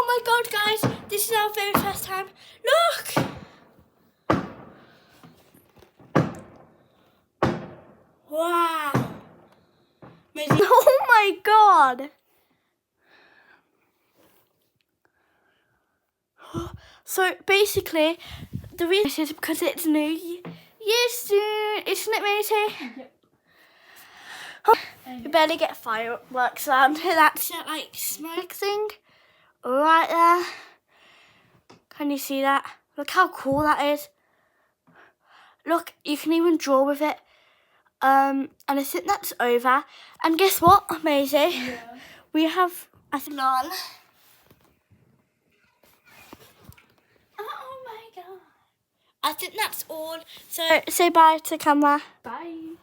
my god, guys, this is our very first time. Look! Wow. Amazing. Oh my god. So basically, the reason is because it's New Year soon, isn't it, Maisie? Yep. You better get fireworks around here. That's that like smoke thing right there. Can you see that? Look how cool that is. Look, you can even draw with it. And I think that's over. And guess what, Maisie? Yeah. We have a salon. Oh my god. I think that's all. So say bye to camera. Bye.